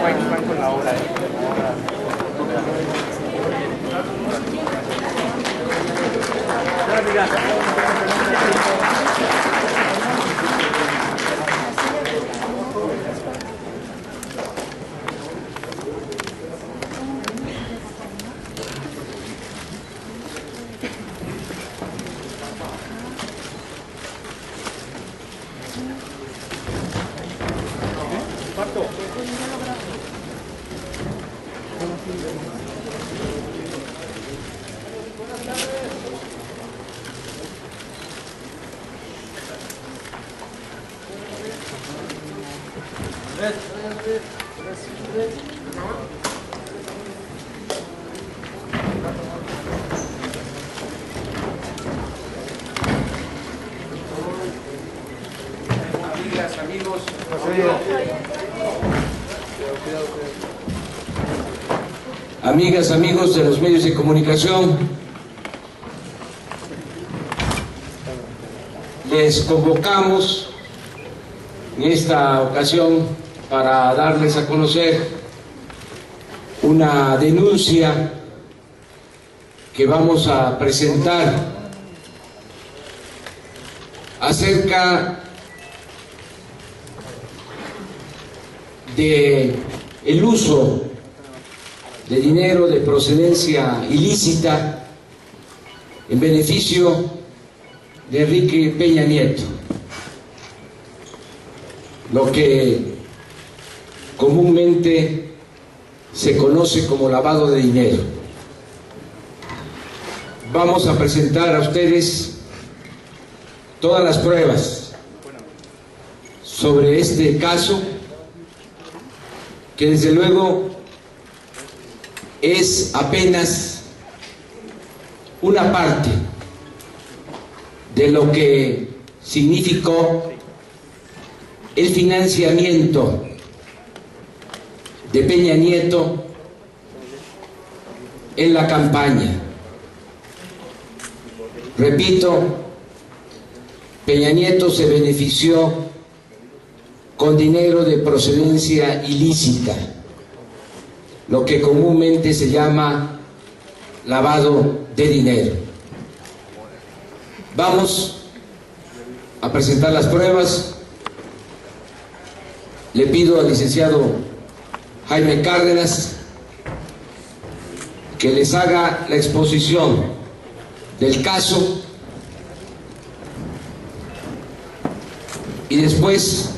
Van con la obra. Amigas, amigos, amigas, amigos de los medios de comunicación, les convocamos en esta ocasión para darles a conocer una denuncia que vamos a presentar acerca de el uso de dinero de procedencia ilícita en beneficio de Enrique Peña Nieto, lo que comúnmente se conoce como lavado de dinero. Vamos a presentar a ustedes todas las pruebas sobre este caso, que desde luego es apenas una parte de lo que significó el financiamiento de Peña Nieto en la campaña. Repito, Peña Nieto se benefició con dinero de procedencia ilícita, lo que comúnmente se llama lavado de dinero. Vamos a presentar las pruebas. Le pido al licenciado Jaime Cárdenas que les haga la exposición del caso y después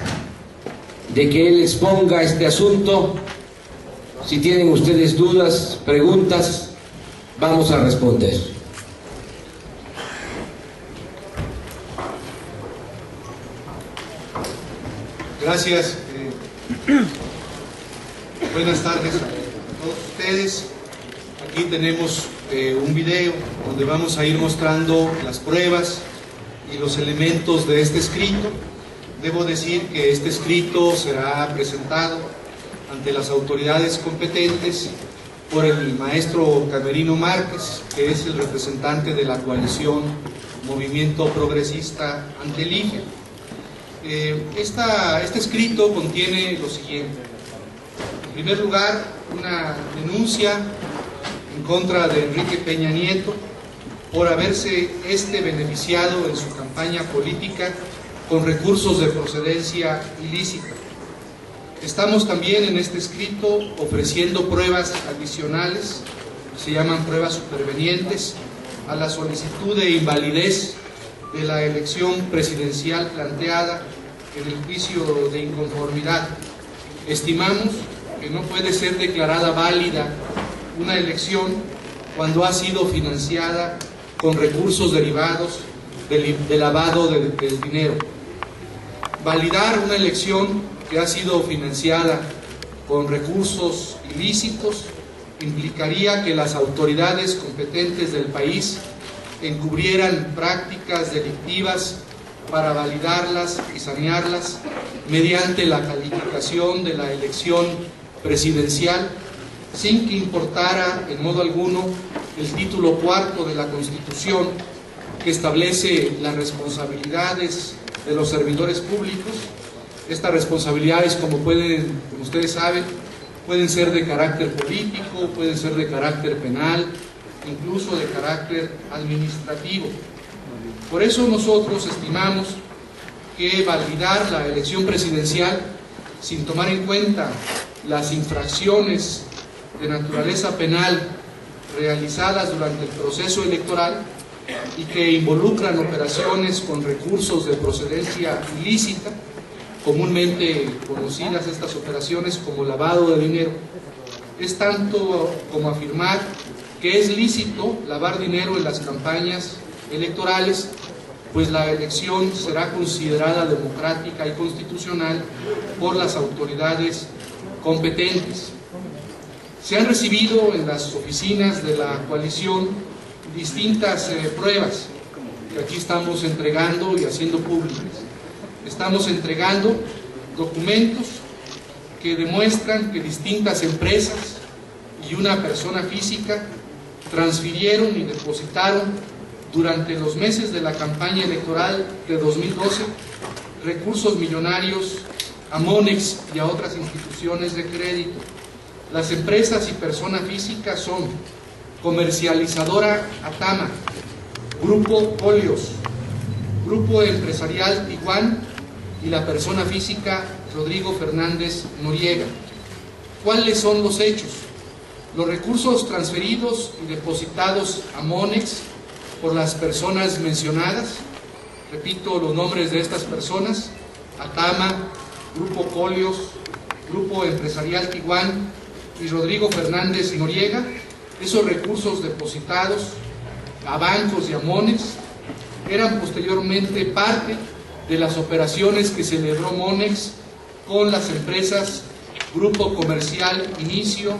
de que él exponga este asunto, si tienen ustedes dudas, preguntas, vamos a responder. Gracias. Buenas tardes a todos ustedes. Aquí tenemos un video donde vamos a ir mostrando las pruebas y los elementos de este escrito. Debo decir que este escrito será presentado ante las autoridades competentes por el maestro Camerino Márquez, que es el representante de la coalición Movimiento Progresista ante el IFE. Este escrito contiene lo siguiente. En primer lugar, una denuncia en contra de Enrique Peña Nieto por haberse beneficiado en su campaña política con recursos de procedencia ilícita. Estamos también en este escrito ofreciendo pruebas adicionales, se llaman pruebas supervenientes, a la solicitud de invalidez de la elección presidencial planteada en el juicio de inconformidad. Estimamos que no puede ser declarada válida una elección cuando ha sido financiada con recursos derivados del lavado del dinero. Validar una elección que ha sido financiada con recursos ilícitos implicaría que las autoridades competentes del país encubrieran prácticas delictivas para validarlas y sanearlas mediante la calificación de la elección presidencial, sin que importara en modo alguno el título cuarto de la Constitución, que establece las responsabilidades de los servidores públicos. Estas responsabilidades, como ustedes saben, pueden ser de carácter político, pueden ser de carácter penal, incluso de carácter administrativo. Por eso nosotros estimamos que validar la elección presidencial sin tomar en cuenta las infracciones de naturaleza penal realizadas durante el proceso electoral y que involucran operaciones con recursos de procedencia ilícita, comúnmente conocidas estas operaciones como lavado de dinero, es tanto como afirmar que es lícito lavar dinero en las campañas electorales, pues la elección será considerada democrática y constitucional por las autoridades competentes. Se han recibido en las oficinas de la coalición distintas pruebas que aquí estamos entregando y haciendo públicas. Estamos entregando documentos que demuestran que distintas empresas y una persona física transfirieron y depositaron durante los meses de la campaña electoral de 2012 recursos millonarios a Monex y a otras instituciones de crédito. Las empresas y persona física son Comercializadora Atama, Grupo Polios, Grupo Empresarial Tiguan y la persona física Rodrigo Fernández Noriega. ¿Cuáles son los hechos? Los recursos transferidos y depositados a Monex por las personas mencionadas, repito los nombres de estas personas: Atama, Grupo Polios, Grupo Empresarial Tiguan y Rodrigo Fernández Noriega. Esos recursos depositados a bancos y a Monex eran posteriormente parte de las operaciones que celebró Monex con las empresas Grupo Comercial Inicio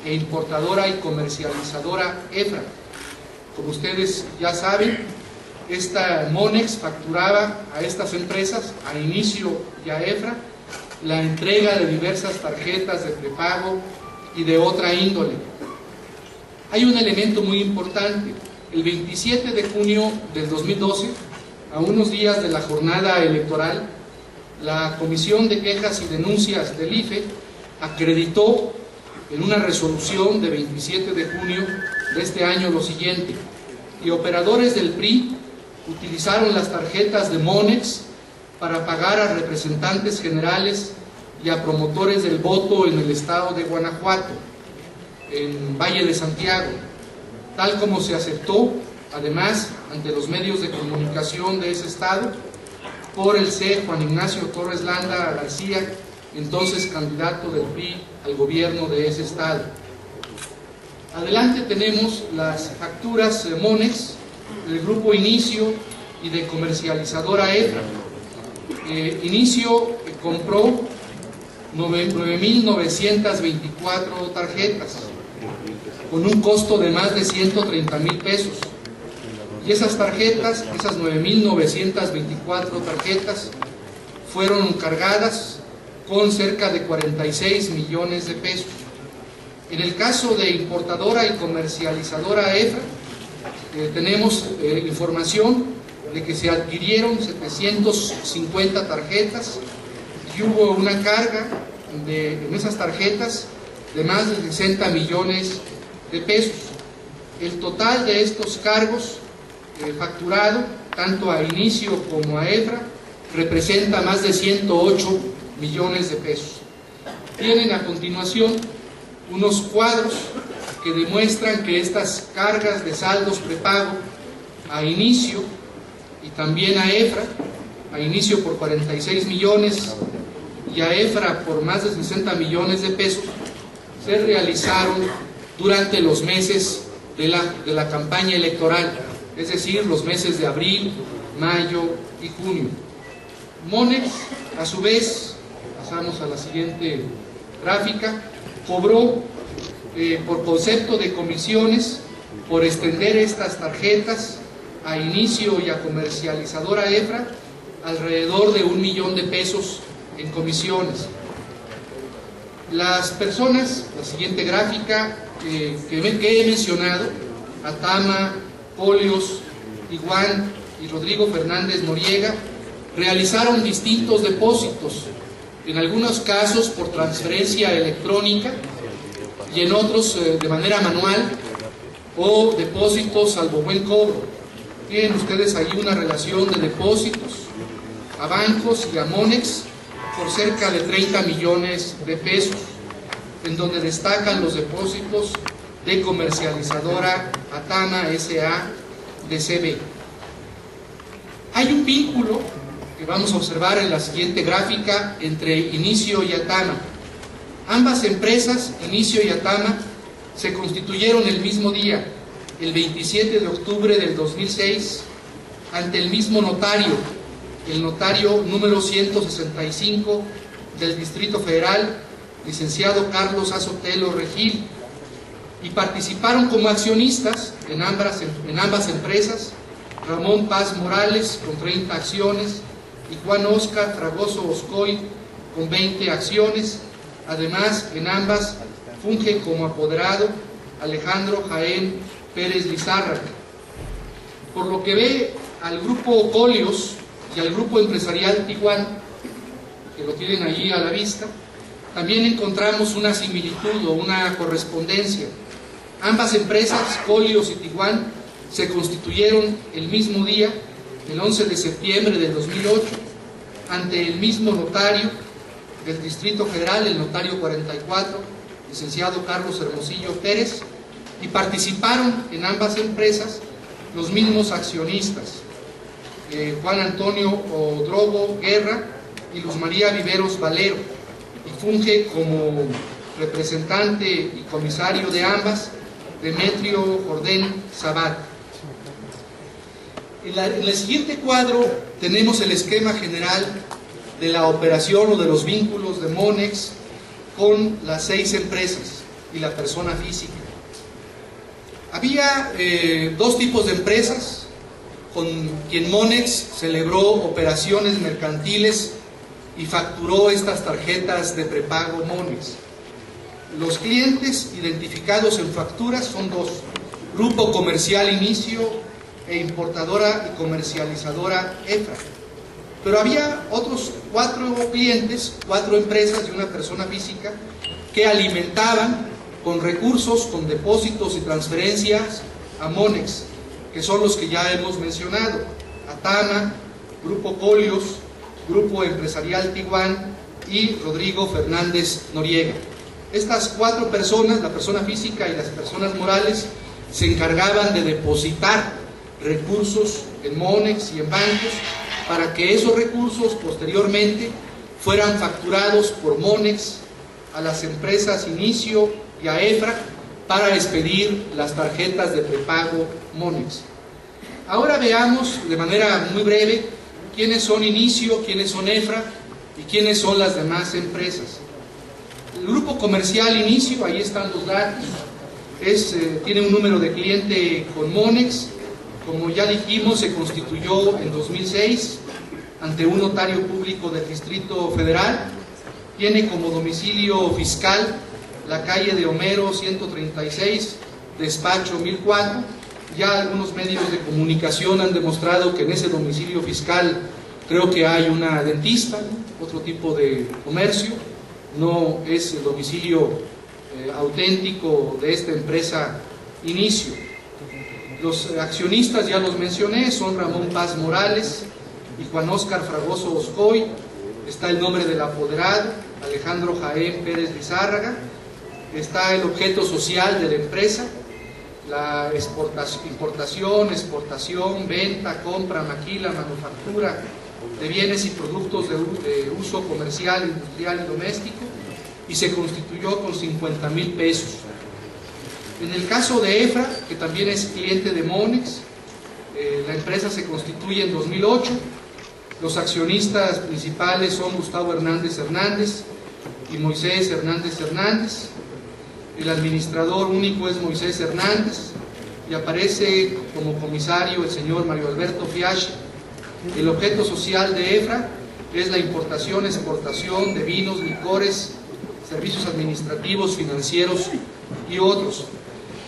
e Importadora y Comercializadora EFRA. Como ustedes ya saben, esta Monex facturaba a estas empresas, a Inicio y a EFRA, la entrega de diversas tarjetas de prepago y de otra índole. Hay un elemento muy importante. El 27 de junio del 2012, a unos días de la jornada electoral, la Comisión de Quejas y Denuncias del IFE acreditó en una resolución de 27 de junio de este año lo siguiente: que operadores del PRI utilizaron las tarjetas de Monex para pagar a representantes generales y a promotores del voto en el estado de Guanajuato, en Valle de Santiago, tal como se aceptó además ante los medios de comunicación de ese estado por el C. Juan Ignacio Torres Landa García, entonces candidato del PRI al gobierno de ese estado. Adelante tenemos las facturas de Monex, del Grupo Inicio y de Comercializadora EFRA. Inicio compró 9.924 tarjetas con un costo de más de 130,000 pesos. Y esas tarjetas, esas 9.924 tarjetas, fueron cargadas con cerca de 46 millones de pesos. En el caso de Importadora y Comercializadora EFRA, tenemos información de que se adquirieron 750 tarjetas y hubo una carga en esas tarjetas de más de 60 millones de pesos. El total de estos cargos facturado, tanto a Inicio como a EFRA, representa más de 108 millones de pesos. Tienen a continuación unos cuadros que demuestran que estas cargas de saldos prepago a Inicio y también a EFRA, a Inicio por 46 millones y a EFRA por más de 60 millones de pesos, se realizaron durante los meses de la campaña electoral, es decir, los meses de abril, mayo y junio. Monex, a su vez, pasamos a la siguiente gráfica, cobró por concepto de comisiones por extender estas tarjetas a Inicio y a Comercializadora EFRA alrededor de 1 millón de pesos en comisiones. Las personas, la siguiente gráfica que he mencionado, Atama, Polios, Tiguan y Rodrigo Fernández Noriega, realizaron distintos depósitos, en algunos casos por transferencia electrónica y en otros de manera manual o depósitos salvo buen cobro. Tienen ustedes ahí una relación de depósitos a bancos y a Monex por cerca de 30 millones de pesos, en donde destacan los depósitos de comercializadora Atama S.A. de CB. Hay un vínculo que vamos a observar en la siguiente gráfica entre Inicio y Atama. Ambas empresas, Inicio y Atama, se constituyeron el mismo día, el 27 de octubre del 2006, ante el mismo notario, el notario número 165 del Distrito Federal, licenciado Carlos A. Sotelo Regil, y participaron como accionistas en ambas empresas Ramón Paz Morales con 30 acciones y Juan Óscar Fragoso Oscoy con 20 acciones. Además, en ambas funge como apoderado Alejandro Jaén Pérez Lizárraga. Por lo que ve al grupo Colios y al grupo empresarial Tiguan, que lo tienen allí a la vista, también encontramos una similitud o una correspondencia. Ambas empresas, Colios y Tiguan, se constituyeron el mismo día, el 11 de septiembre del 2008, ante el mismo notario del Distrito Federal, el notario 44, licenciado Carlos Hermosillo Pérez, y participaron en ambas empresas los mismos accionistas, Juan Antonio Odrogo Guerra y Luz María Viveros Valero, y funge como representante y comisario de ambas Demetrio Jordén Sabat. En el siguiente cuadro tenemos el esquema general de la operación o de los vínculos de Monex con las 6 empresas y la persona física. Había dos tipos de empresas con quien Monex celebró operaciones mercantiles y facturó estas tarjetas de prepago Monex. Los clientes identificados en facturas son dos: Grupo Comercial Inicio e importadora y comercializadora EFRA. Pero había otros 4 clientes, 4 empresas y una persona física que alimentaban con recursos, con depósitos y transferencias a Monex, que son los que ya hemos mencionado: Atama, Grupo Colios, Grupo Empresarial Tiguan y Rodrigo Fernández Noriega. Estas 4 personas, la persona física y las personas morales, se encargaban de depositar recursos en Monex y en bancos para que esos recursos posteriormente fueran facturados por Monex a las empresas Inicio y a EFRA para expedir las tarjetas de prepago Monex. Ahora veamos de manera muy breve quiénes son Inicio, quiénes son EFRA y quiénes son las demás empresas. El Grupo Comercial Inicio, ahí están los datos, tiene un número de cliente con Monex. Como ya dijimos, se constituyó en 2006 ante un notario público del Distrito Federal. Tiene como domicilio fiscal la calle de Homero 136, despacho 1004. Ya algunos medios de comunicación han demostrado que en ese domicilio fiscal creo que hay una dentista, ¿no? Otro tipo de comercio. No es el domicilio auténtico de esta empresa Inicio. Los accionistas ya los mencioné, son Ramón Paz Morales y Juan Óscar Fragoso Oscoy. Está el nombre del apoderado, Alejandro Jaén Pérez Lizárraga. Está el objeto social de la empresa, la importación, exportación, venta, compra, maquila, manufactura de bienes y productos de uso comercial, industrial y doméstico, y se constituyó con 50,000 pesos. En el caso de EFRA, que también es cliente de Monex, la empresa se constituye en 2008. Los accionistas principales son Gustavo Hernández Hernández y Moisés Hernández Hernández. El administrador único es Moisés Hernández y aparece como comisario el señor Mario Alberto Fiache. El objeto social de EFRA es la importación, exportación de vinos, licores, servicios administrativos, financieros y otros.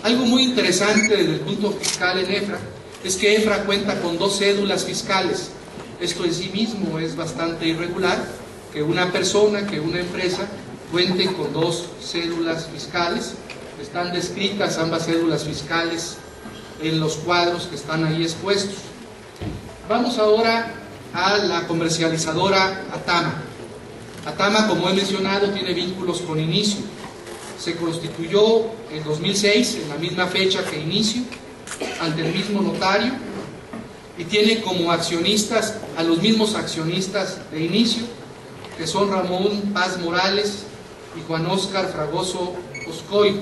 Algo muy interesante desde el punto fiscal en EFRA es que EFRA cuenta con 2 cédulas fiscales. Esto en sí mismo es bastante irregular, que una persona, que una empresa cuente con 2 cédulas fiscales. Están descritas ambas cédulas fiscales en los cuadros que están ahí expuestos. Vamos ahora a la comercializadora Atama. Atama, como he mencionado, tiene vínculos con Inicio. Se constituyó en 2006, en la misma fecha que Inicio, ante el mismo notario, y tiene como accionistas a los mismos accionistas de Inicio, que son Ramón Paz Morales y Juan Óscar Fragoso Oscoy.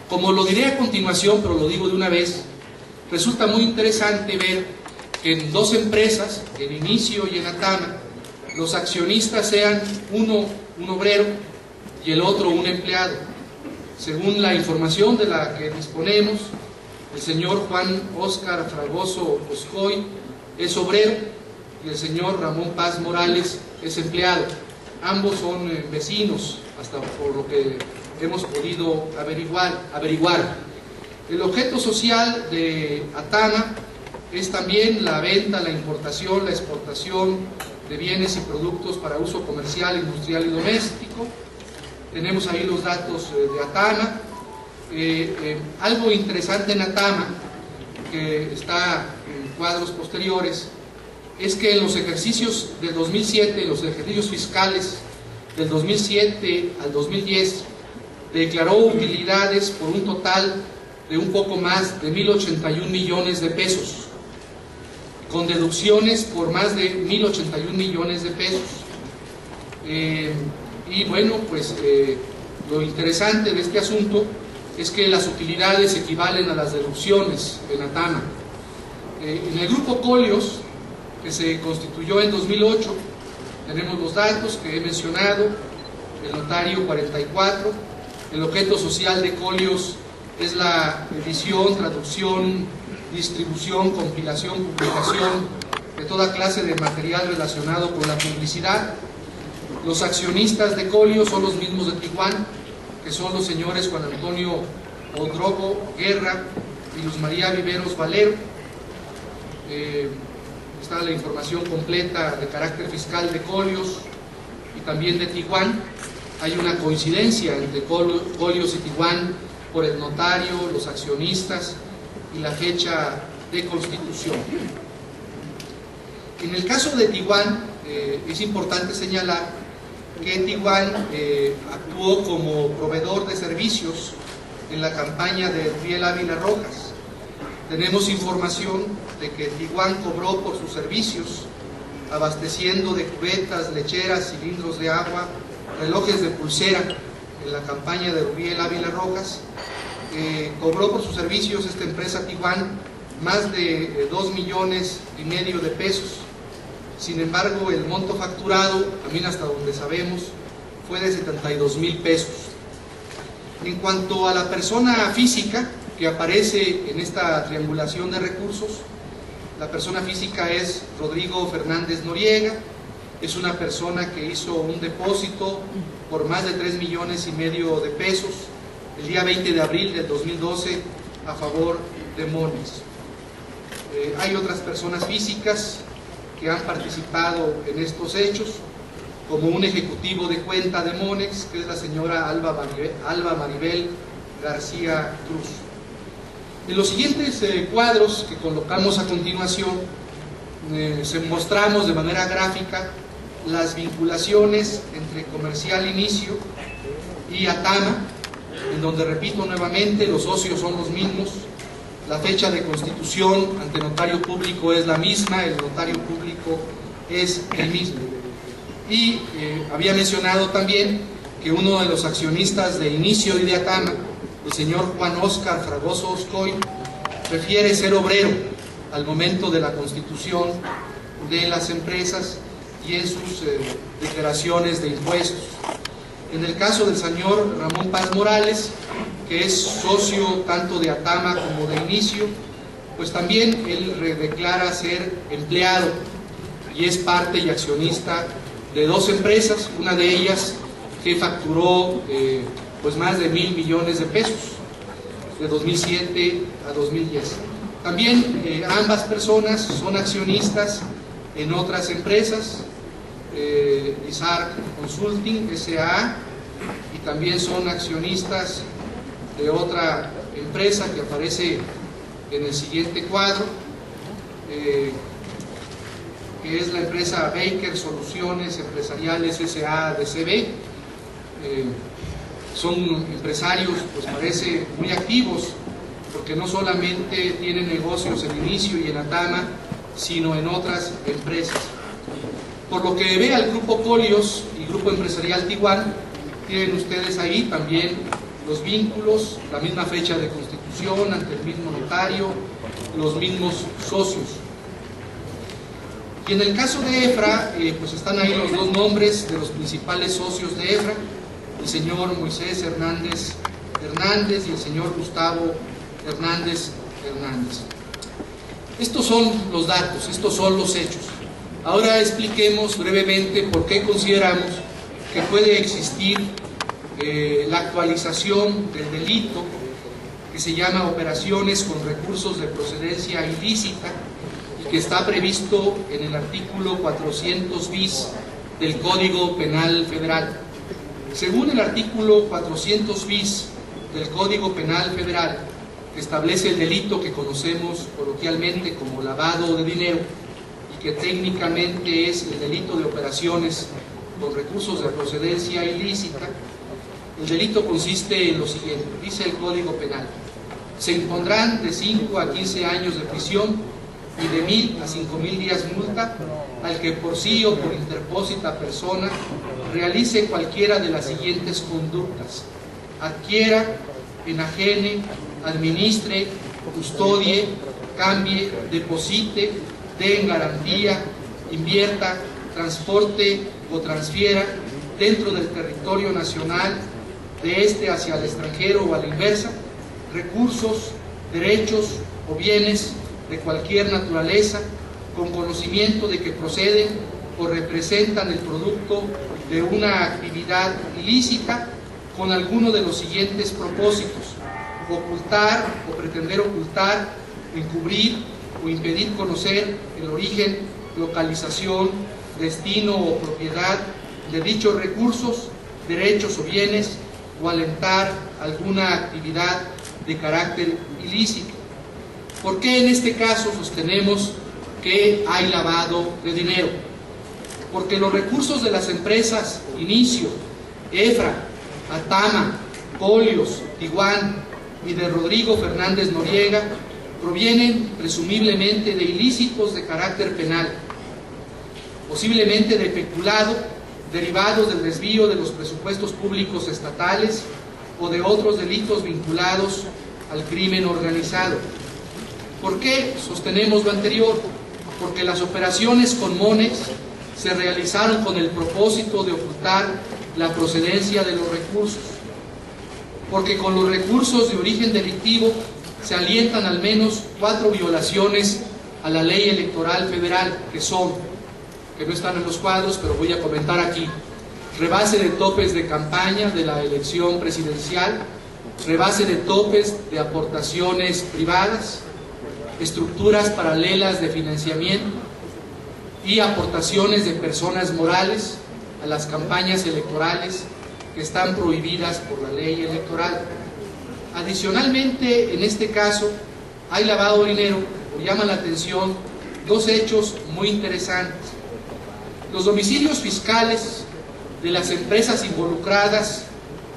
Como lo diré a continuación, pero lo digo de una vez, resulta muy interesante ver que en 2 empresas, en Inicio y en Atama, los accionistas sean uno un obrero y el otro un empleado. Según la información de la que disponemos, el señor Juan Óscar Fragoso Oscoy es obrero y el señor Ramón Paz Morales es empleado. Ambos son vecinos, hasta por lo que hemos podido averiguar. El objeto social de Atama es también la venta, la importación, la exportación de bienes y productos para uso comercial, industrial y doméstico. Tenemos ahí los datos de Atama. Algo interesante en Atama, que está en cuadros posteriores, es que en los ejercicios del 2007, los ejercicios fiscales del 2007 al 2010, declaró utilidades por un total de un poco más de 1.081 millones de pesos, con deducciones por más de 1.081 millones de pesos. Y bueno, pues lo interesante de este asunto es que las utilidades equivalen a las deducciones en Atama. En el grupo Colios, que se constituyó en 2008, tenemos los datos que he mencionado, el notario 44, el objeto social de Colios es la edición, traducción, distribución, compilación, publicación de toda clase de material relacionado con la publicidad. Los accionistas de Colios son los mismos de Tijuana, que son los señores Juan Antonio Odrogo Guerra y Luz María Viveros Valero. Está la información completa de carácter fiscal de Colios y también de Tijuana. Hay una coincidencia entre Colios y Tijuana por el notario, los accionistas y la fecha de constitución. En el caso de Tijuana, es importante señalar que Tijuana actuó como proveedor de servicios en la campaña de Riel Ávila Rojas. Tenemos información de que Tijuana cobró por sus servicios, abasteciendo de cubetas, lecheras, cilindros de agua, relojes de pulsera en la campaña de Riel Ávila Rojas. Cobró por sus servicios esta empresa Tijuana más de 2,5 millones de pesos. Sin embargo, el monto facturado, también hasta donde sabemos, fue de 72,000 pesos. En cuanto a la persona física que aparece en esta triangulación de recursos, la persona física es Rodrigo Fernández Noriega. Es una persona que hizo un depósito por más de 3,5 millones de pesos el día 20 de abril del 2012 a favor de Monex. Hay otras personas físicas que han participado en estos hechos, como un ejecutivo de cuenta de Monex, que es la señora Alba Maribel García Cruz. En los siguientes cuadros que colocamos a continuación, mostramos de manera gráfica las vinculaciones entre Comercial Inicio y Atama, en donde, repito nuevamente, los socios son los mismos, la fecha de constitución ante notario público es la misma, el notario público es el mismo. Y había mencionado también que uno de los accionistas de Inicio y de Atama, el señor Juan Óscar Fragoso Oscoy, prefiere ser obrero al momento de la constitución de las empresas y en sus declaraciones de impuestos. En el caso del señor Ramón Paz Morales, que es socio tanto de Atama como de Inicio, pues también él declara ser empleado y es parte y accionista de 2 empresas, una de ellas que facturó pues más de 1,000 millones de pesos de 2007 a 2010. También ambas personas son accionistas en otras empresas, ISAR Consulting S.A., también son accionistas de otra empresa que aparece en el siguiente cuadro, que es la empresa Baker Soluciones Empresariales S.A.D.C.B. Son empresarios, pues parece, muy activos, porque no solamente tienen negocios en Inicio y en Atama, sino en otras empresas. Por lo que ve al Grupo Colios y Grupo Empresarial Tiguan, tienen ustedes ahí también los vínculos, la misma fecha de constitución ante el mismo notario, los mismos socios. Y en el caso de EFRA, pues están ahí los dos nombres de los principales socios de EFRA, el señor Moisés Hernández Hernández y el señor Gustavo Hernández Hernández. Estos son los datos, estos son los hechos. Ahora expliquemos brevemente por qué consideramos que puede existir la actualización del delito que se llama operaciones con recursos de procedencia ilícita y que está previsto en el artículo 400 bis del Código Penal Federal. Según el artículo 400 bis del Código Penal Federal, que establece el delito que conocemos coloquialmente como lavado de dinero y que técnicamente es el delito de operaciones con recursos de procedencia ilícita, el delito consiste en lo siguiente, dice el Código Penal: se impondrán de 5 a 15 años de prisión y de 1.000 a 5.000 días multa al que por sí o por interpósita persona realice cualquiera de las siguientes conductas: adquiera, enajene, administre, custodie, cambie, deposite, dé en garantía, invierta, transporte o transfiera dentro del territorio nacional, de este hacia el extranjero o a la inversa, recursos, derechos o bienes de cualquier naturaleza, con conocimiento de que proceden o representan el producto de una actividad ilícita, con alguno de los siguientes propósitos: ocultar o pretender ocultar, encubrir o impedir conocer el origen, localización, destino o propiedad de dichos recursos, derechos o bienes, o alentar alguna actividad de carácter ilícito. ¿Por qué en este caso sostenemos que hay lavado de dinero? Porque los recursos de las empresas Inicio, EFRA, Atama, Colios, Tiguan y de Rodrigo Fernández Noriega provienen presumiblemente de ilícitos de carácter penal, posiblemente de peculado, derivados del desvío de los presupuestos públicos estatales o de otros delitos vinculados al crimen organizado. ¿Por qué sostenemos lo anterior? Porque las operaciones con Monex se realizaron con el propósito de ocultar la procedencia de los recursos, porque con los recursos de origen delictivo se alientan al menos 4 violaciones a la ley electoral federal, que son, que no están en los cuadros, pero voy a comentar aquí: rebase de topes de campaña de la elección presidencial, rebase de topes de aportaciones privadas, estructuras paralelas de financiamiento y aportaciones de personas morales a las campañas electorales que están prohibidas por la ley electoral. Adicionalmente, en este caso, hay lavado de dinero. Me llama la atención dos hechos muy interesantes. Los domicilios fiscales de las empresas involucradas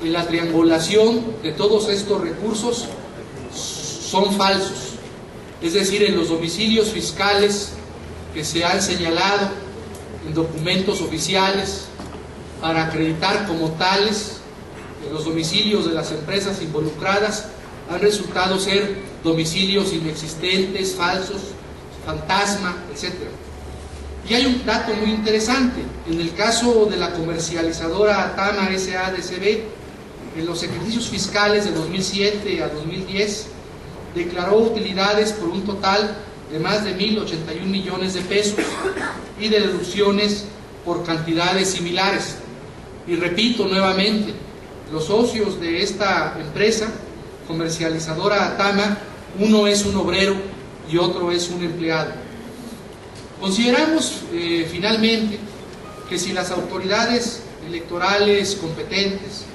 en la triangulación de todos estos recursos son falsos. Es decir, en los domicilios fiscales que se han señalado en documentos oficiales para acreditar como tales, los domicilios de las empresas involucradas han resultado ser domicilios inexistentes, falsos, fantasma, etc. Y hay un dato muy interesante. En el caso de la comercializadora Atama S.A.D.C.B., en los ejercicios fiscales de 2007 a 2010, declaró utilidades por un total de más de 1.081 millones de pesos y de deducciones por cantidades similares. Y repito nuevamente, los socios de esta empresa comercializadora Atama, uno es un obrero y otro es un empleado. Consideramos finalmente que si las autoridades electorales competentes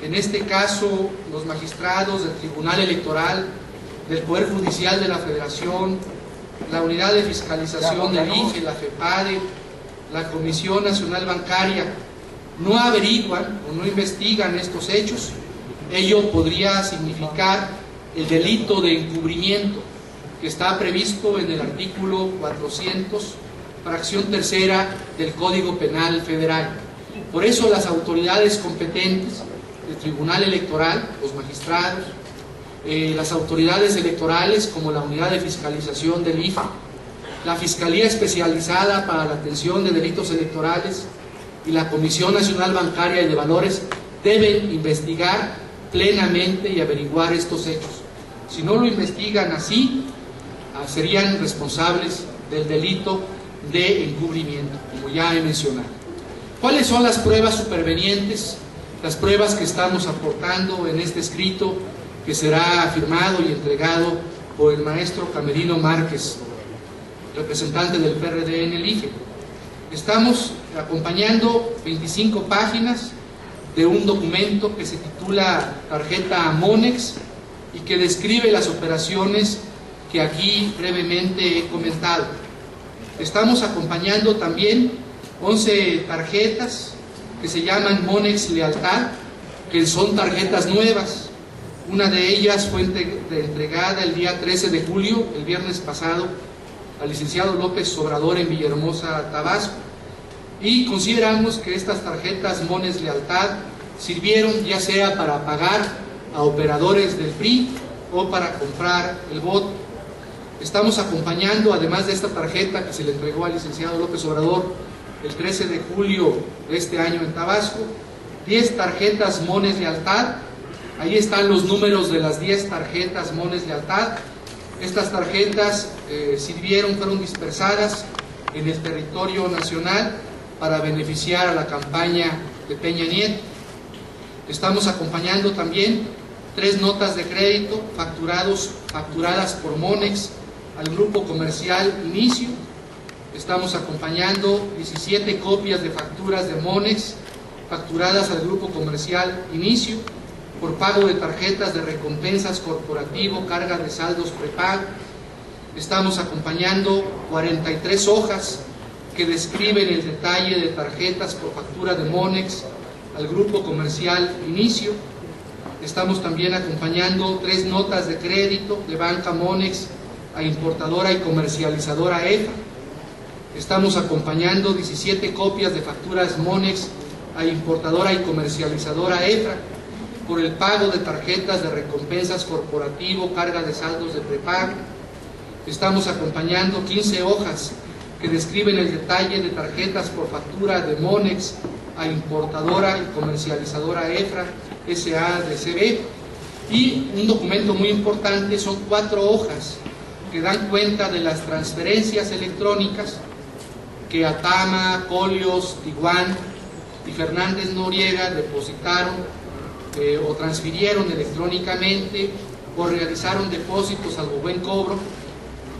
en este caso los magistrados del Tribunal Electoral, del Poder Judicial de la Federación, la Unidad de Fiscalización del IFE, la FEPADE, la Comisión Nacional Bancaria, no averiguan o no investigan estos hechos, ello podría significar el delito de encubrimiento que está previsto en el artículo 400, fracción tercera del Código Penal Federal. Por eso las autoridades competentes, el Tribunal Electoral, los magistrados, las autoridades electorales como la Unidad de Fiscalización del IFE, la Fiscalía Especializada para la Atención de Delitos Electorales y la Comisión Nacional Bancaria y de Valores deben investigar plenamente y averiguar estos hechos. Si no lo investigan así, serían responsables del delito de encubrimiento, como ya he mencionado. ¿Cuáles son las pruebas supervenientes? Las pruebas que estamos aportando en este escrito que será firmado y entregado por el maestro Camerino Márquez, representante del PRD en el IFE. Estamos acompañando 25 páginas de un documento que se titula Tarjeta Monex y que describe las operaciones que aquí brevemente he comentado. Estamos acompañando también 11 tarjetas que se llaman Monex Lealtad, que son tarjetas nuevas. Una de ellas fue entregada el día 13 de julio, el viernes pasado, al licenciado López Obrador en Villahermosa, Tabasco, y consideramos que estas tarjetas Monex Lealtad sirvieron ya sea para pagar a operadores del PRI o para comprar el voto. Estamos acompañando, además de esta tarjeta que se le entregó al licenciado López Obrador el 13 de julio de este año en Tabasco, 10 tarjetas Monex Lealtad. Ahí están los números de las 10 tarjetas Monex Lealtad. Estas tarjetas fueron dispersadas en el territorio nacional para beneficiar a la campaña de Peña Nieto. Estamos acompañando también 3 notas de crédito facturadas por Monex al grupo comercial Inicio. Estamos acompañando 17 copias de facturas de Monex facturadas al grupo comercial Inicio por pago de tarjetas de recompensas corporativo, carga de saldos prepago. Estamos acompañando 43 hojas que describen el detalle de tarjetas por factura de Monex al grupo comercial Inicio. Estamos también acompañando 3 notas de crédito de banca Monex a importadora y comercializadora EFA. Estamos acompañando 17 copias de facturas Monex a importadora y comercializadora EFA por el pago de tarjetas de recompensas corporativo, carga de saldos de prepago. Estamos acompañando 15 hojas que describen el detalle de tarjetas por factura de Monex a importadora y comercializadora EFRA SADCB, y un documento muy importante, son 4 hojas que dan cuenta de las transferencias electrónicas que Atama, Colios, Tiguán y Fernández Noriega depositaron o transfirieron electrónicamente o realizaron depósitos al buen cobro,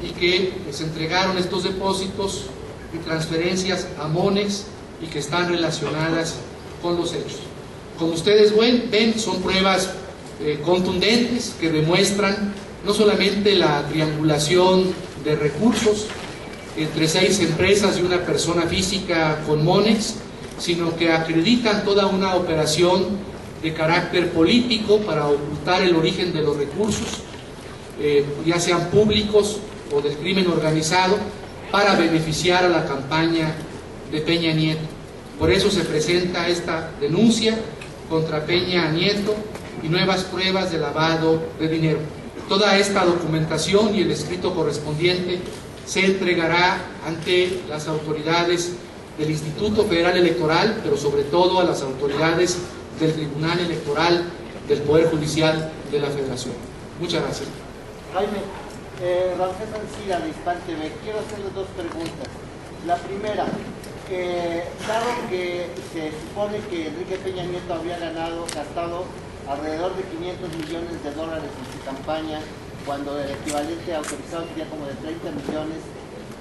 y que se entregaron estos depósitos y transferencias a Monex y que están relacionadas con los hechos. Como ustedes ven, son pruebas contundentes que demuestran no solamente la triangulación de recursos entre 6 empresas y una persona física con Monex, sino que acreditan toda una operación de carácter político para ocultar el origen de los recursos, ya sean públicos o del crimen organizado, para beneficiar a la campaña de Peña Nieto. Por eso se presenta esta denuncia contra Peña Nieto y nuevas pruebas de lavado de dinero. Toda esta documentación y el escrito correspondiente se entregará ante las autoridades del Instituto Federal Electoral, pero sobre todo a las autoridades del Tribunal Electoral del Poder Judicial de la Federación. Muchas gracias. Jaime, Raúl César Cira de Hispan TV, quiero hacerle 2 preguntas. La primera, dado que se supone que Enrique Peña Nieto había gastado alrededor de $500 millones en su campaña, cuando el equivalente autorizado sería como de 30 millones,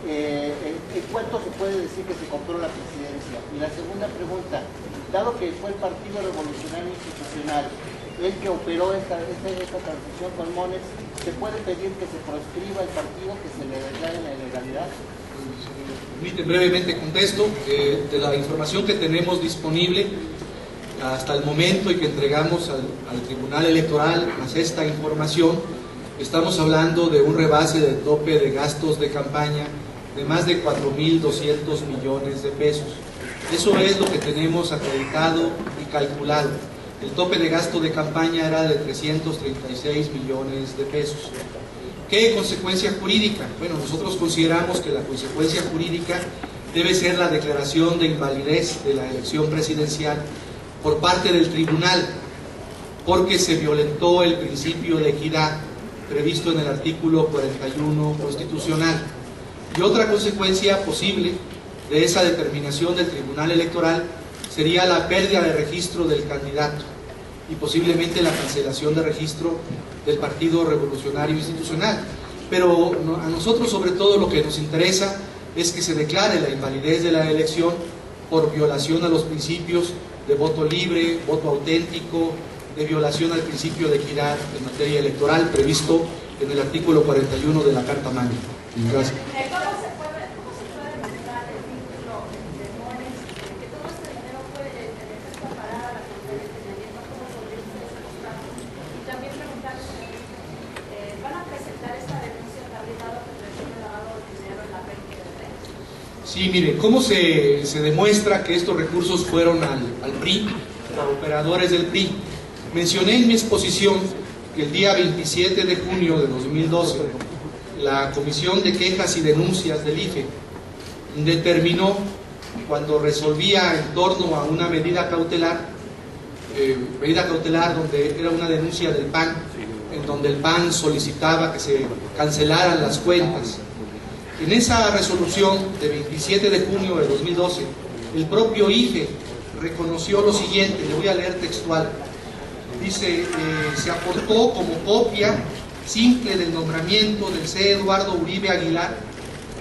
¿en cuánto se puede decir que se compró la presidencia? Y la segunda pregunta, dado que fue el Partido Revolucionario Institucional el que operó esta transición con Mones, ¿se puede pedir que se proscriba el partido, que se le declare la ilegalidad? Permiten, brevemente contesto. De la información que tenemos disponible hasta el momento y que entregamos al Tribunal Electoral, más esta información, estamos hablando de un rebase del tope de gastos de campaña de más de 4.200 millones de pesos. Eso es lo que tenemos acreditado y calculado. El tope de gasto de campaña era de 336 millones de pesos. ¿Qué consecuencia jurídica? Bueno, nosotros consideramos que la consecuencia jurídica debe ser la declaración de invalidez de la elección presidencial por parte del tribunal, porque se violentó el principio de equidad previsto en el artículo 41 constitucional. Y otra consecuencia posible de esa determinación del Tribunal Electoral sería la pérdida de registro del candidato y posiblemente la cancelación de registro del Partido Revolucionario Institucional. Pero a nosotros sobre todo lo que nos interesa es que se declare la invalidez de la elección por violación a los principios de voto libre, voto auténtico, de violación al principio de equidad en materia electoral previsto en el artículo 41 de la Carta Magna. Gracias. ¿Cómo se puede demostrar el vínculo de Mones, que todo este dinero fue en efecto parada a la Secretaría de Tenería? ¿Cómo podrían ustedes demostrarlo? Y también preguntarles, ¿van a presentar esta denuncia también dado que recibe lavado de dinero en la PRD? Sí, miren, ¿cómo se demuestra que estos recursos fueron al PRI, a operadores del PRI? Mencioné en mi exposición que el día 27 de junio de 2012, la Comisión de Quejas y Denuncias del IFE determinó, cuando resolvía en torno a una medida cautelar donde era una denuncia del PAN, en donde el PAN solicitaba que se cancelaran las cuentas. En esa resolución de 27 de junio de 2012, el propio IFE reconoció lo siguiente, le voy a leer textual. Dice, se aportó como copia simple del nombramiento del C. Eduardo Uribe Aguilar,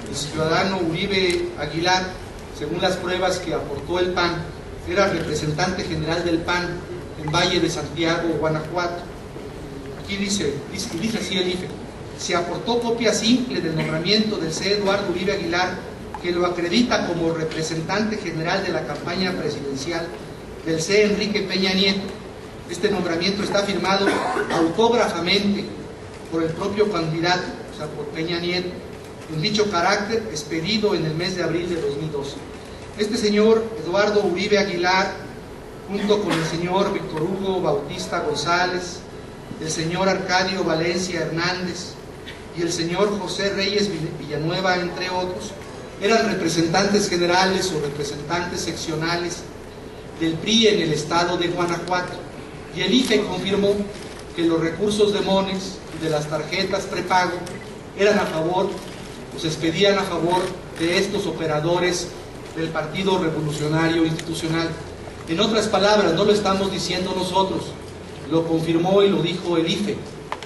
el ciudadano Uribe Aguilar, según las pruebas que aportó el PAN, era representante general del PAN en Valle de Santiago, Guanajuato. Aquí dice así el IFE, se aportó copia simple del nombramiento del C. Eduardo Uribe Aguilar, que lo acredita como representante general de la campaña presidencial del C. Enrique Peña Nieto. Este nombramiento está firmado autógrafamente por el propio candidato, o sea, por Peña Nieto, en dicho carácter expedido en el mes de abril de 2012. Este señor Eduardo Uribe Aguilar, junto con el señor Víctor Hugo Bautista González, el señor Arcadio Valencia Hernández y el señor José Reyes Villanueva, entre otros, eran representantes generales o representantes seccionales del PRI en el estado de Guanajuato. Y el IFE confirmó que los recursos de Mones y de las tarjetas prepago eran a favor, o se expedían a favor de estos operadores del Partido Revolucionario Institucional. En otras palabras, no lo estamos diciendo nosotros, lo confirmó y lo dijo el IFE,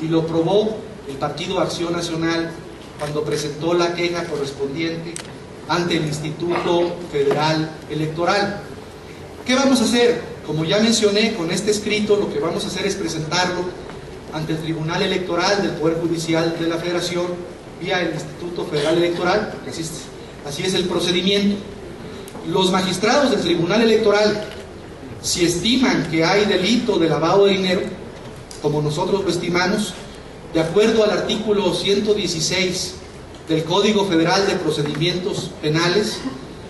y lo probó el Partido Acción Nacional cuando presentó la queja correspondiente ante el Instituto Federal Electoral. ¿Qué vamos a hacer? Como ya mencioné, con este escrito lo que vamos a hacer es presentarlo ante el Tribunal Electoral del Poder Judicial de la Federación vía el Instituto Federal Electoral, porque así es el procedimiento. Los magistrados del Tribunal Electoral, si estiman que hay delito de lavado de dinero, como nosotros lo estimamos, de acuerdo al artículo 116 del Código Federal de Procedimientos Penales,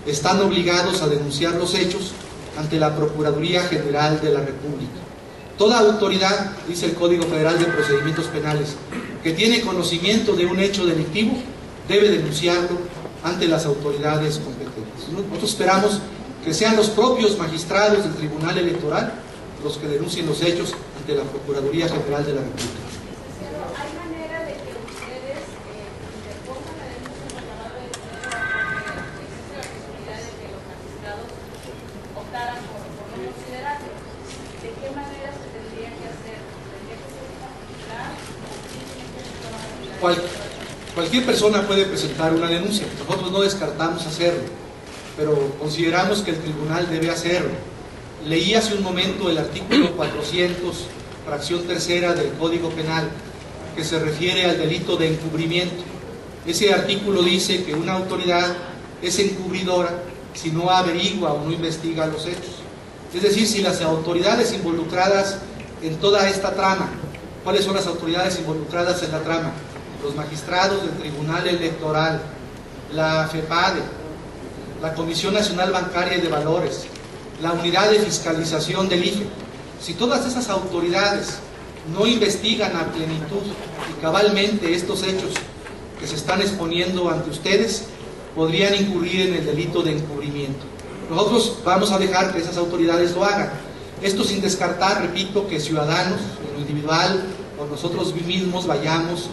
están obligados a denunciar los hechos ante la Procuraduría General de la República. Toda autoridad, dice el Código Federal de Procedimientos Penales, que tiene conocimiento de un hecho delictivo, debe denunciarlo ante las autoridades competentes. Nosotros esperamos que sean los propios magistrados del Tribunal Electoral los que denuncien los hechos ante la Procuraduría General de la República. ¿Hay manera de que ustedes interpongan la denuncia por lavado de dinero, porque existe la posibilidad de que los magistrados optaran por no considerarlo? ¿De qué manera se tendría que hacer? ¿Tendría que ser particular o simplemente Cualquier persona puede presentar una denuncia. Nosotros no descartamos hacerlo, pero consideramos que el tribunal debe hacerlo. Leí hace un momento el artículo 400, fracción tercera del Código Penal, que se refiere al delito de encubrimiento. Ese artículo dice que una autoridad es encubridora si no averigua o no investiga los hechos. Es decir, si las autoridades involucradas en toda esta trama, ¿cuáles son las autoridades involucradas en la trama? Los magistrados del Tribunal Electoral, la FEPADE, la Comisión Nacional Bancaria y de Valores, la Unidad de Fiscalización del IFE. Si todas esas autoridades no investigan a plenitud y cabalmente estos hechos que se están exponiendo ante ustedes, podrían incurrir en el delito de encubrimiento. Nosotros vamos a dejar que esas autoridades lo hagan. Esto sin descartar, repito, que ciudadanos, en lo individual o nosotros mismos vayamos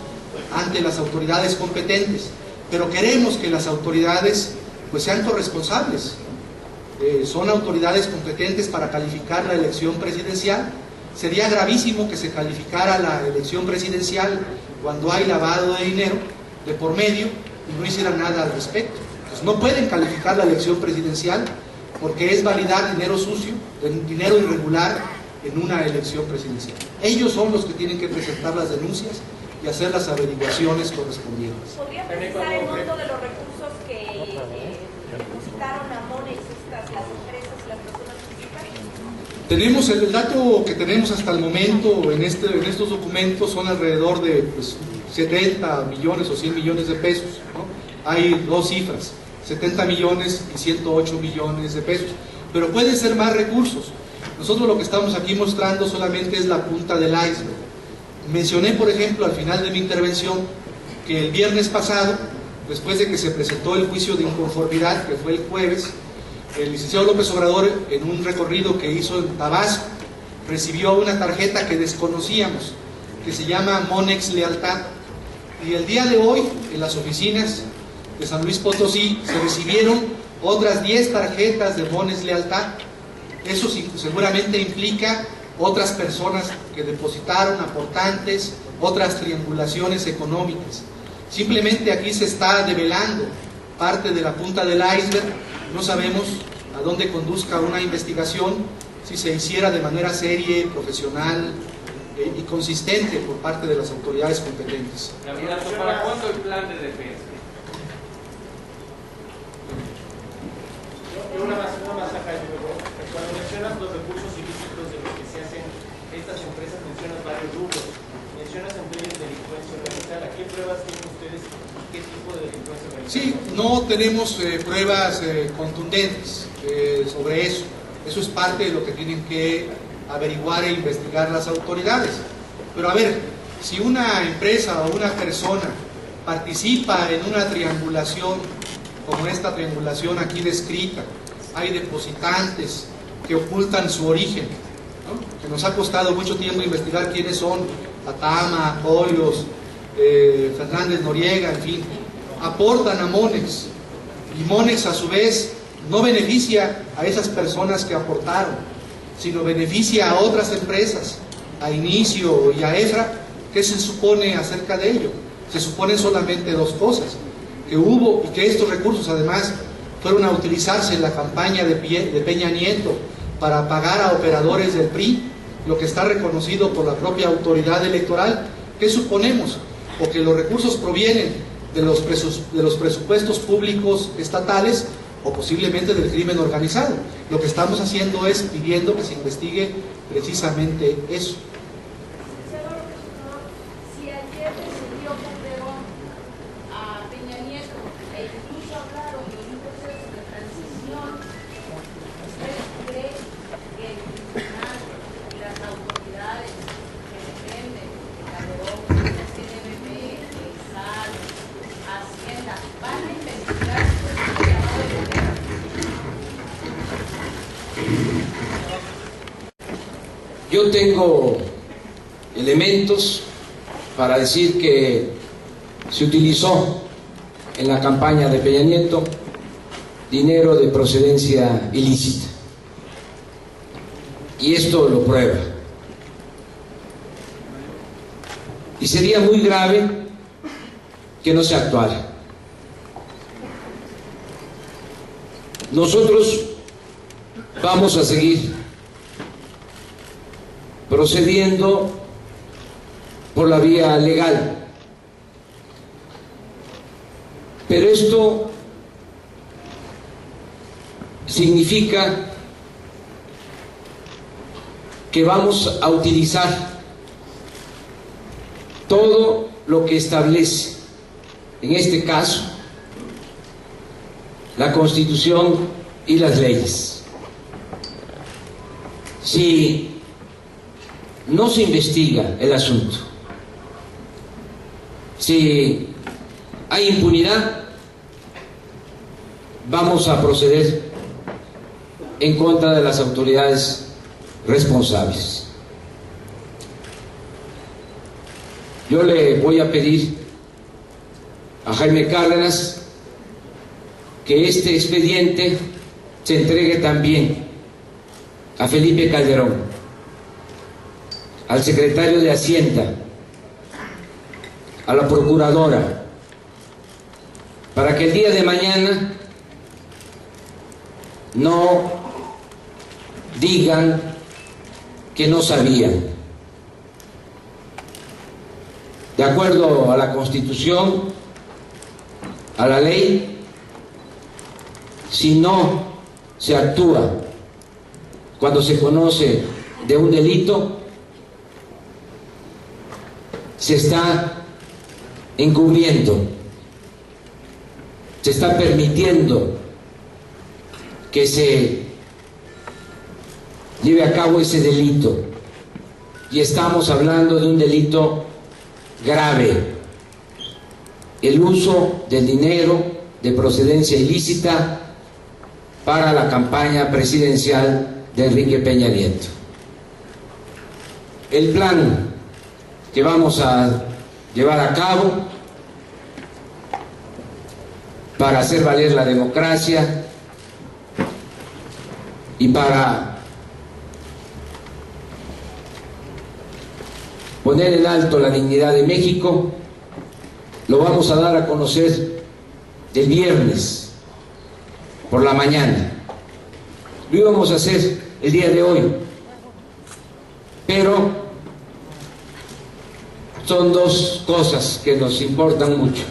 ante las autoridades competentes, pero queremos que las autoridades pues sean corresponsables. Son autoridades competentes para calificar la elección presidencial. Sería gravísimo que se calificara la elección presidencial cuando hay lavado de dinero de por medio y no hicieran nada al respecto. Pues no pueden calificar la elección presidencial porque es validar dinero sucio, dinero irregular en una elección presidencial. Ellos son los que tienen que presentar las denuncias y hacer las averiguaciones correspondientes. ¿Podría precisar el monto de los recursos que depositaron a Monex las empresas y las personas físicas? Tenemos el dato que tenemos hasta el momento en estos documentos son alrededor de 70 millones o 100 millones de pesos, ¿no? Hay dos cifras, 70 millones y 108 millones de pesos, pero pueden ser más recursos. Nosotros lo que estamos aquí mostrando solamente es la punta del iceberg. Mencioné, por ejemplo, al final de mi intervención, que el viernes pasado, después de que se presentó el juicio de inconformidad, que fue el jueves, el licenciado López Obrador, en un recorrido que hizo en Tabasco, recibió una tarjeta que desconocíamos, que se llama Monex Lealtad. Y el día de hoy, en las oficinas de San Luis Potosí, se recibieron otras 10 tarjetas de Monex Lealtad. Eso seguramente implica otras personas que depositaron, aportantes, otras triangulaciones económicas. Simplemente aquí se está develando parte de la punta del iceberg. No sabemos a dónde conduzca una investigación si se hiciera de manera seria, profesional y consistente por parte de las autoridades competentes. Candidato, ¿para cuándo el plan de defensa? Una más acá, cuando mencionas los recursos ilícitos de los que se hacen estas empresas, mencionas varios rubros, mencionas entre ellos delincuencia organizada. ¿Qué pruebas tienen ustedes y qué tipo de delincuencia organizada? Sí, no tenemos pruebas contundentes sobre eso. Eso es parte de lo que tienen que averiguar e investigar las autoridades. Pero a ver, si una empresa o una persona participa en una triangulación como esta triangulación aquí descrita, hay depositantes que ocultan su origen, ¿no? Que nos ha costado mucho tiempo investigar quiénes son, Atama, Polios, Fernández Noriega, en fin, aportan a Monex, y Monex a su vez no beneficia a esas personas que aportaron, sino beneficia a otras empresas, a Inicio y a EFRA. ¿Qué se supone acerca de ello? Se suponen solamente dos cosas: que hubo y que estos recursos además fueron a utilizarse en la campaña de Peña Nieto para pagar a operadores del PRI, lo que está reconocido por la propia autoridad electoral. ¿Qué suponemos? O que los recursos provienen de los presupuestos públicos estatales o posiblemente del crimen organizado. Lo que estamos haciendo es pidiendo que se investigue precisamente eso. Si ayer recibió Calderón a Peña Nieto e incluso hablaron de un proceso de transición, ¿usted cree que el tribunal y las autoridades que dependen de Calderón, la CNBB, el SAT, Hacienda, van a investigar este lavado de dinero? Yo tengo elementos para decir que se utilizó en la campaña de Peña Nieto dinero de procedencia ilícita. Y esto lo prueba. Y sería muy grave que no se actuara. Nosotros vamos a seguir procediendo por la vía legal. Pero esto significa que vamos a utilizar todo lo que establece, en este caso, la Constitución y las leyes. Si no se investiga el asunto, si hay impunidad, vamos a proceder en contra de las autoridades responsables. Yo le voy a pedir a Jaime Cárdenas que este expediente se entregue también a Felipe Calderón, al secretario de Hacienda, a la procuradora, para que el día de mañana no digan que no sabían. De acuerdo a la Constitución, a la ley, si no se actúa cuando se conoce de un delito, se está encubriendo, se está permitiendo que se lleve a cabo ese delito. Y estamos hablando de un delito grave: el uso del dinero de procedencia ilícita para la campaña presidencial de Enrique Peña Nieto. El plan que vamos a llevar a cabo para hacer valer la democracia y para poner en alto la dignidad de México, lo vamos a dar a conocer el viernes por la mañana. Lo íbamos a hacer el día de hoy, pero son dos cosas que nos importan mucho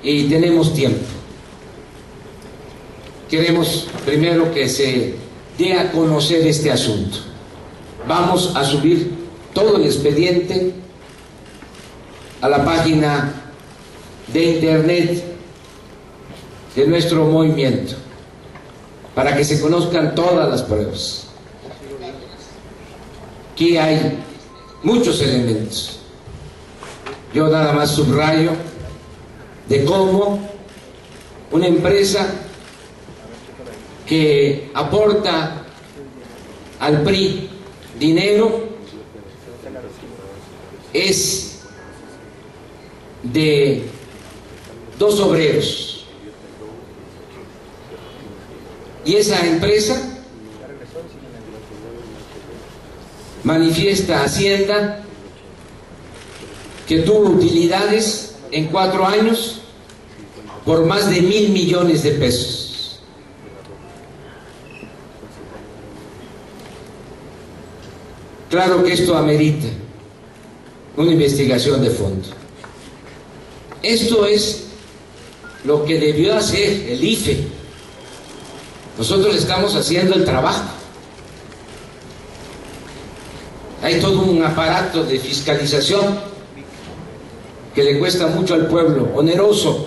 y tenemos tiempo. Queremos primero que se dé a conocer este asunto. Vamos a subir todo el expediente a la página de internet de nuestro movimiento para que se conozcan todas las pruebas. Aquí hay muchos elementos. Yo nada más subrayo de cómo una empresa que aporta al PRI dinero es de 2 obreros, y esa empresa manifiesta a Hacienda que tuvo utilidades en 4 años por más de 1,000 millones de pesos. Claro que esto amerita una investigación de fondo. Esto es lo que debió hacer el IFE. Nosotros estamos haciendo el trabajo. Hay todo un aparato de fiscalización que le cuesta mucho al pueblo, oneroso,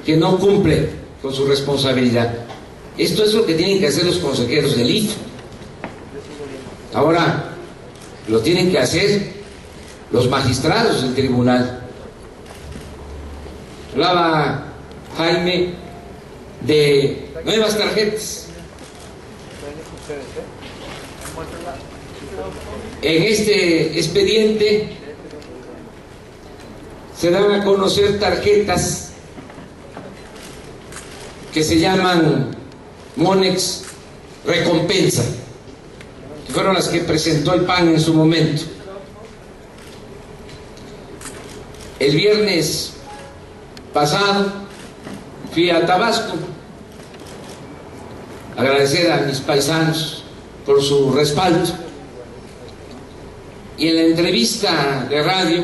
que no cumple con su responsabilidad. Esto es lo que tienen que hacer los consejeros del IFE. Ahora lo tienen que hacer los magistrados del tribunal. Hablaba Jaime de nuevas tarjetas. En este expediente se dan a conocer tarjetas que se llaman Monex Recompensa, que fueron las que presentó el PAN en su momento. El viernes pasado fui a Tabasco a agradecer a mis paisanos por su respaldo Y en la entrevista de radio,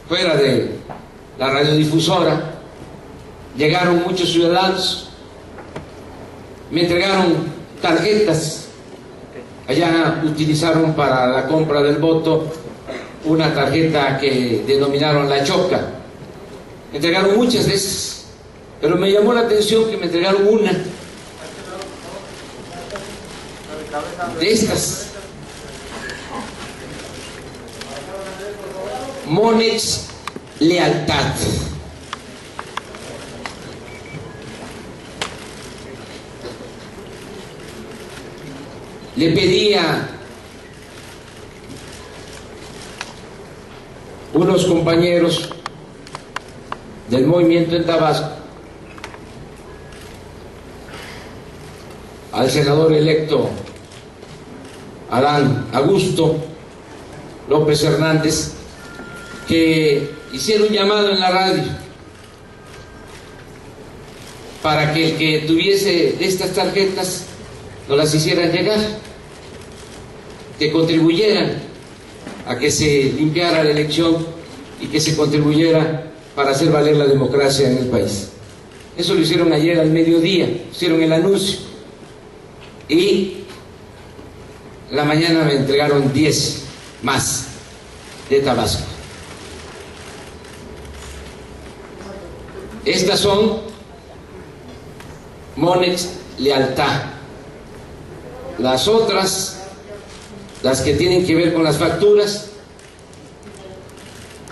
fuera de la radiodifusora, llegaron muchos ciudadanos, me entregaron tarjetas. Allá utilizaron para la compra del voto una tarjeta que denominaron La Choca. Me entregaron muchas de esas, pero me llamó la atención que me entregaron una de estas. Monex Lealtad. Le pedí a unos compañeros del movimiento en Tabasco, al senador electo Adán Augusto López Hernández, que hiciera un llamado en la radio para que el que tuviese estas tarjetas nos las hicieran llegar, que contribuyeran a que se limpiara la elección y que se contribuyera para hacer valer la democracia en el país. Eso lo hicieron ayer al mediodía, hicieron el anuncio, y la mañana me entregaron 10 más de Tabasco. Estas son Monex Lealtad. Las otras, las que tienen que ver con las facturas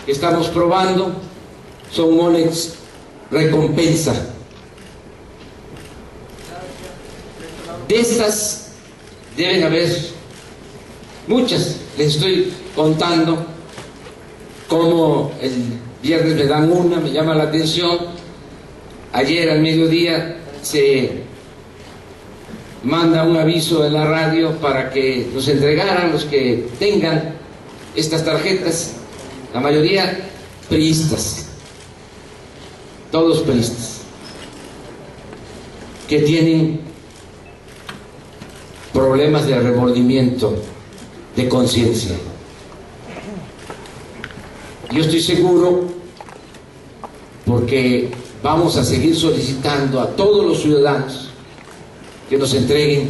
que estamos probando, son Monex Recompensa. De estas deben haber muchas. Les estoy contando cómo el viernes me dan una, me llama la atención. Ayer al mediodía se manda un aviso en la radio para que nos entregaran los que tengan estas tarjetas, la mayoría priistas, todos priistas, que tienen problemas de remordimiento de conciencia. Yo estoy seguro, porque vamos a seguir solicitando a todos los ciudadanos que nos entreguen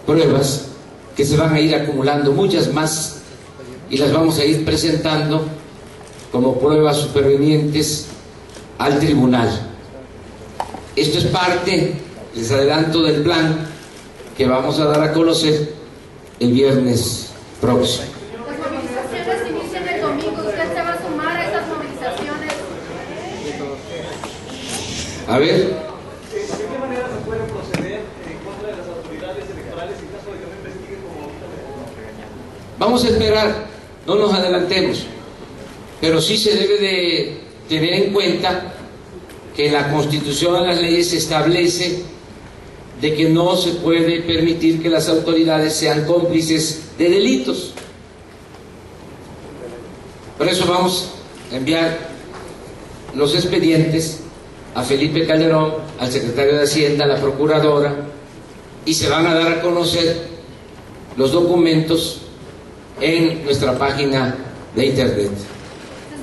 pruebas, que se van a ir acumulando muchas más y las vamos a ir presentando como pruebas supervenientes al tribunal. Esto es parte, les adelanto, del plan que vamos a dar a conocer el viernes próximo. Las movilizaciones inician el domingo. ¿Usted se va a sumar a esas movilizaciones? A ver. ¿De qué manera se puede proceder en contra de las autoridades electorales en caso de que no investiguen como ahorita me... Vamos a esperar, no nos adelantemos, pero sí se debe de tener en cuenta que la Constitución y las leyes establece de que no se puede permitir que las autoridades sean cómplices de delitos. Por eso vamos a enviar los expedientes a Felipe Calderón, al secretario de Hacienda, a la procuradora, y se van a dar a conocer los documentos en nuestra página de internet.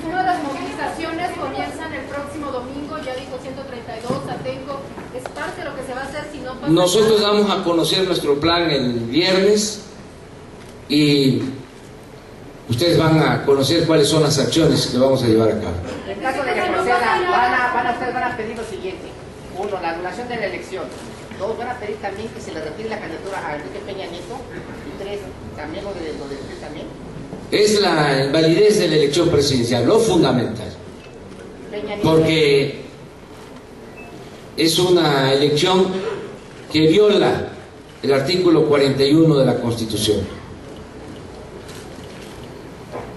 Una de las movilizaciones comienzan el próximo domingo, ya dijo 132, Atenco. ¿Es parte de lo que se va a hacer si no pasa Nosotros nada? damos a conocer nuestro plan el viernes y ustedes van a conocer cuáles son las acciones que vamos a llevar a cabo. En caso de que proceda, ustedes van a pedir lo siguiente: uno, la anulación de la elección; dos, van a pedir también que se le retire la candidatura a Enrique Peña Nieto; y tres, también lo de usted también. Es la invalidez de la elección presidencial, lo fundamental, Peña Nieto, porque es una elección que viola el artículo 41 de la Constitución.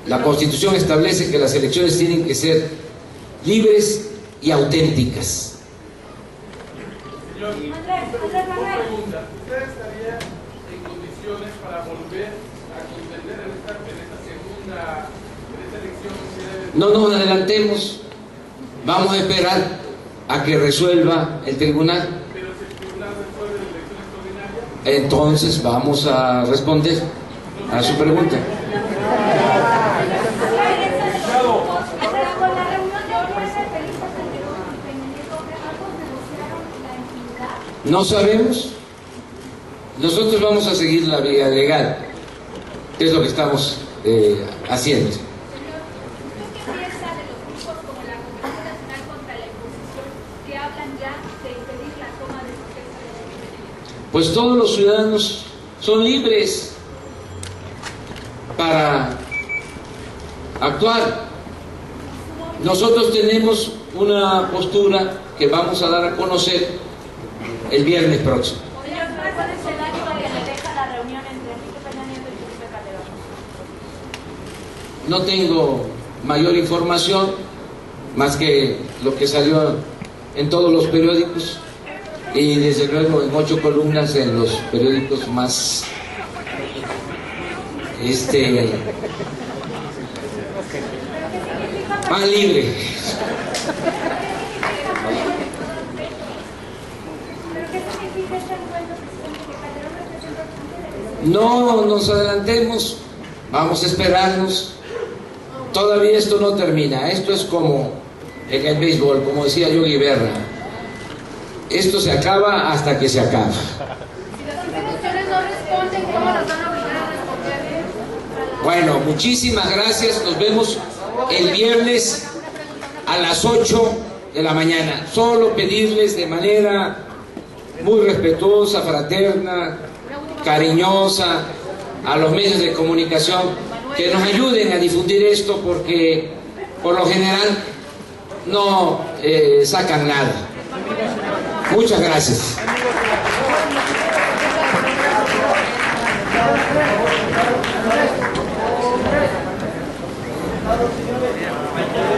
La Constitución establece que las elecciones tienen que ser libres y auténticas. Señor, una pregunta. ¿Usted estaría en condiciones para volver a contender en esta elección que se debe? No nos adelantemos, vamos a esperar a que resuelva el tribunal. Pero si el tribunal resuelve la elección extraordinaria, Entonces vamos a responder a su pregunta. No sabemos. Nosotros vamos a seguir la vía legal, que es lo que estamos haciendo. Señor, ¿usted qué piensa de los grupos como la Convención Nacional contra la Imposición que hablan ya de impedir la toma de protesta de los ciudadanos? Pues todos los ciudadanos son libres para actuar. Nosotros tenemos una postura que vamos a dar a conocer el viernes próximo. Señor, ¿cuál es el daño que le deja la reunión entre Enrique Peña Nieto y Felipe Calderón? No tengo mayor información más que lo que salió en todos los periódicos y desde luego en 8 columnas en los periódicos más más libre. No nos adelantemos, vamos a esperarnos. Todavía esto no termina. Esto es como en el béisbol, como decía Yogi Berra. Esto se acaba hasta que se acaba. Si las instituciones no responden, ¿cómo las van a obligar a responder? Bueno, muchísimas gracias. Nos vemos el viernes a las 8 de la mañana. Solo pedirles de manera muy respetuosa, fraterna, cariñosa a los medios de comunicación que nos ayuden a difundir esto, porque por lo general no sacan nada. Muchas gracias. Señores,